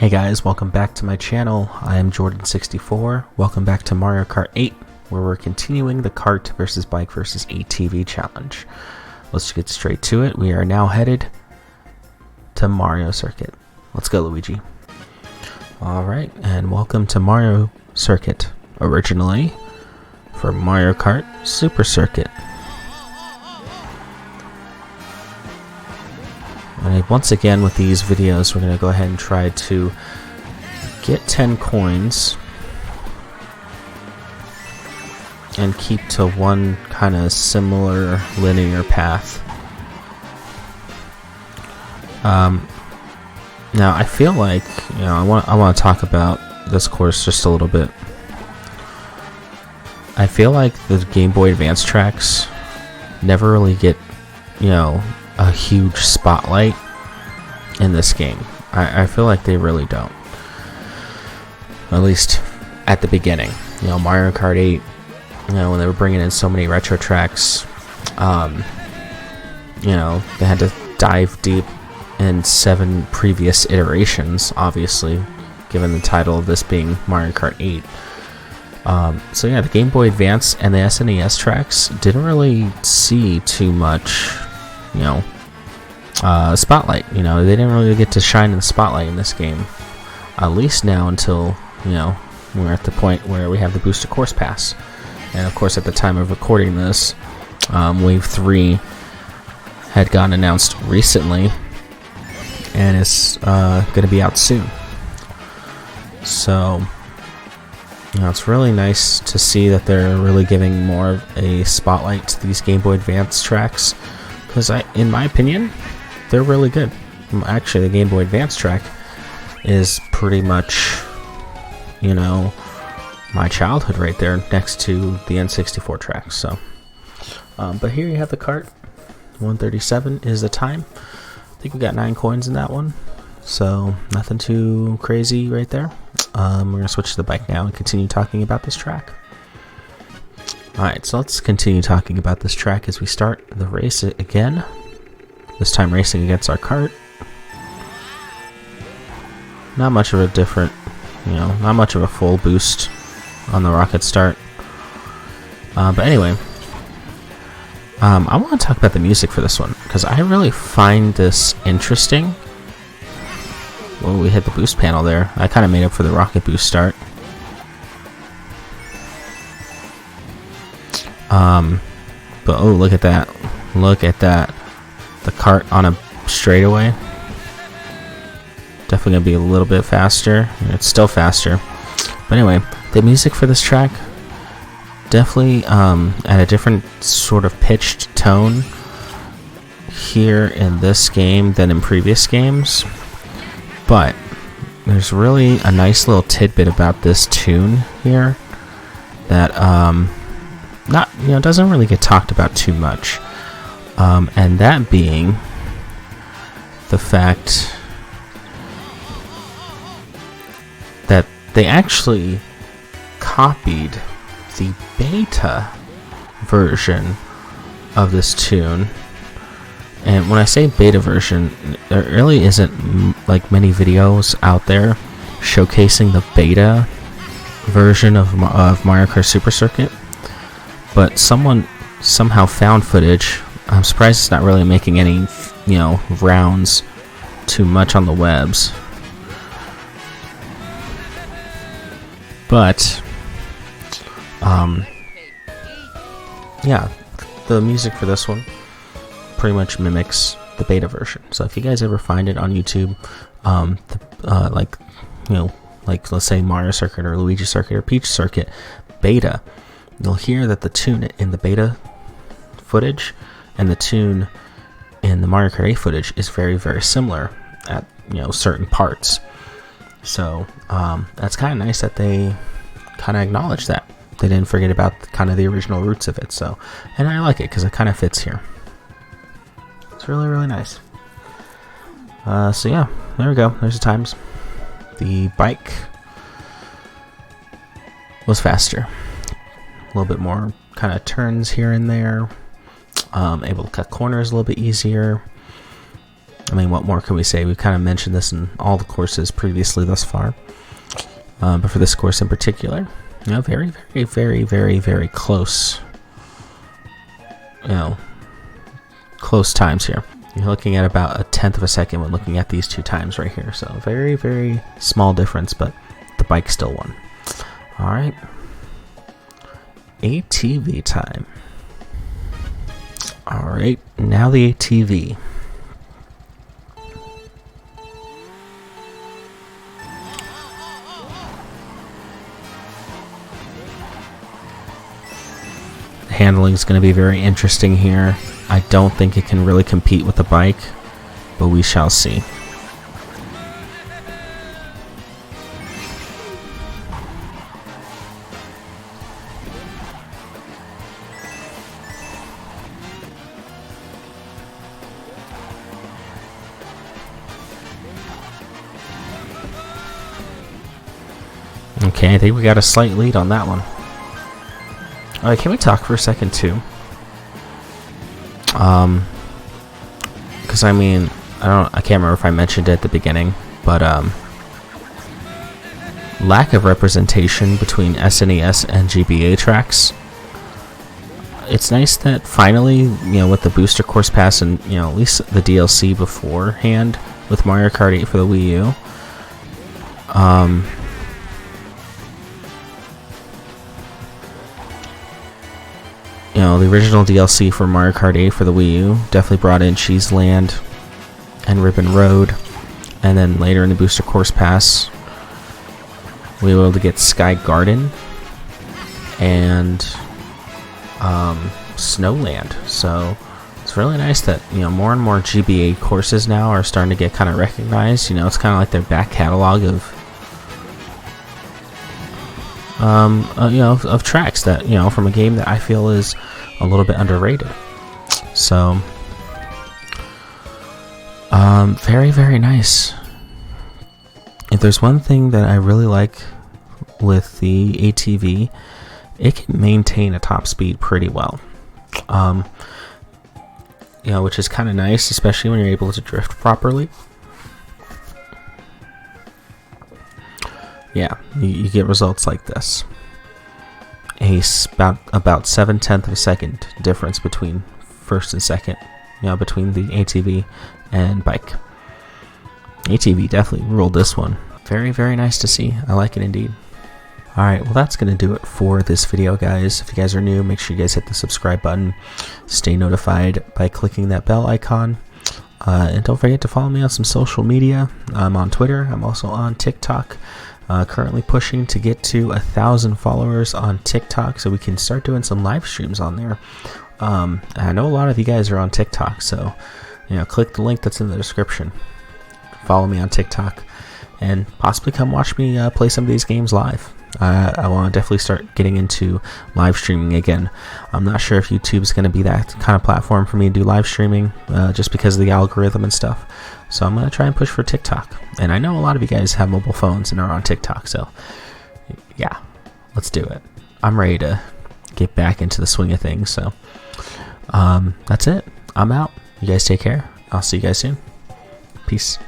Hey guys, welcome back to my channel. I am Jordan64. Welcome back to Mario Kart 8, where we're continuing the kart versus bike versus ATV challenge. Let's get straight to it. We are now headed to Mario Circuit. Let's go, Luigi. Alright, and welcome to Mario Circuit, originally for Mario Kart Super Circuit. And once again with these videos, we're going to go ahead and try to get 10 coins and keep to one kind of similar linear path. Now I feel like, I want to talk about this course just a little bit. I feel like the Game Boy Advance tracks never really get, a huge spotlight in this game. I feel like they really don't. At least at the beginning. Mario Kart 8, when they were bringing in so many retro tracks, they had to dive deep in 7 previous iterations, obviously, given the title of this being Mario Kart 8. So yeah, the Game Boy Advance and the SNES tracks didn't really see too much spotlight. They didn't really get to shine in the spotlight in this game, at least now until we're at the point where we have the booster course pass. And of course, at the time of recording this, Wave 3 had gotten announced recently and is going to be out soon. So it's really nice to see that they're really giving more of a spotlight to these Game Boy Advance tracks, because in my opinion, they're really good. Actually, the Game Boy Advance track is pretty much, my childhood right there, next to the N64 track. So, but here you have the kart. 137 is the time. I think we got 9 coins in that one, so nothing too crazy right there. We're gonna switch to the bike now and continue talking about this track. Alright, so let's continue talking about this track as we start the race again. This time racing against our kart. Not much of a different, not much of a full boost on the rocket start. But anyway, I want to talk about the music for this one, because I really find this interesting. Well, we hit the boost panel there. I kind of made up for the rocket boost start. But oh, look at that. Look at that. The kart on a straightaway. Definitely gonna be a little bit faster. It's still faster. But anyway, the music for this track definitely at a different sort of pitched tone here in this game than in previous games. But there's really a nice little tidbit about this tune here that doesn't really get talked about too much, and that being the fact that they actually copied the beta version of this tune. And when I say beta version, there really isn't like many videos out there showcasing the beta version of Mario Kart Super Circuit, but someone somehow found footage. I'm surprised it's not really making any, rounds too much on the webs. But, yeah, the music for this one pretty much mimics the beta version. So if you guys ever find it on YouTube, like let's say Mario Circuit or Luigi Circuit or Peach Circuit beta, you'll hear that the tune in the beta footage and the tune in the Mario Kart 8 footage is very, very similar at certain parts. So that's kind of nice that they kind of acknowledge that. They didn't forget about kind of the original roots of it. So, and I like it because it kind of fits here. It's really, really nice. So yeah, there we go. There's the times. The bike was faster. A little bit more kind of turns here and there. Able to cut corners a little bit easier. I mean, what more can we say? We've kind of mentioned this in all the courses previously thus far. But for this course in particular, you know, very, very, very, very, very close, you know, close times here. You're looking at about 1/10 of a second when looking at these two times right here. So very, very small difference, but the bike still won. All right. ATV time. All right, now the ATV. Handling is going to be very interesting here. I don't think it can really compete with the bike, but we shall see. Okay, I think we got a slight lead on that one. Alright, can we talk for a second too? Because I mean, I can't remember if I mentioned it at the beginning, but lack of representation between SNES and GBA tracks. It's nice that finally, you know, with the booster course pass and, you know, at least the DLC beforehand with Mario Kart 8 for the Wii U, you know, the original DLC for Mario Kart 8 for the Wii U definitely brought in Cheese Land and Ribbon Road, and then later in the Booster Course Pass, we were able to get Sky Garden and Snowland. So it's really nice that, you know, more and more GBA courses now are starting to get kind of recognized. You know, it's kind of like their back catalog of you know, of tracks that, you know, from a game that I feel is a little bit underrated. So, very, very nice. If there's one thing that I really like with the ATV, it can maintain a top speed pretty well. You know, which is kind of nice, especially when you're able to drift properly. Yeah, you get results like this. About 7/10 of a second difference between first and second, you know, between the ATV and bike. ATV definitely ruled this one. Very, very nice to see. I like it indeed. Alright, well that's going to do it for this video, guys. If you guys are new, make sure you guys hit the subscribe button. Stay notified by clicking that bell icon. And don't forget to follow me on some social media. I'm on Twitter. I'm also on TikTok. Currently pushing to get to 1,000 followers on TikTok so we can start doing some live streams on there. I know a lot of you guys are on TikTok, so, you know, click the link that's in the description. Follow me on TikTok and possibly come watch me play some of these games live. I want to definitely start getting into live streaming again. I'm not sure if YouTube's going to be that kind of platform for me to do live streaming, just because of the algorithm and stuff. So I'm going to try and push for TikTok. And I know a lot of you guys have mobile phones and are on TikTok, so yeah, let's do it. I'm ready to get back into the swing of things, so that's it. I'm out. You guys take care. I'll see you guys soon. Peace.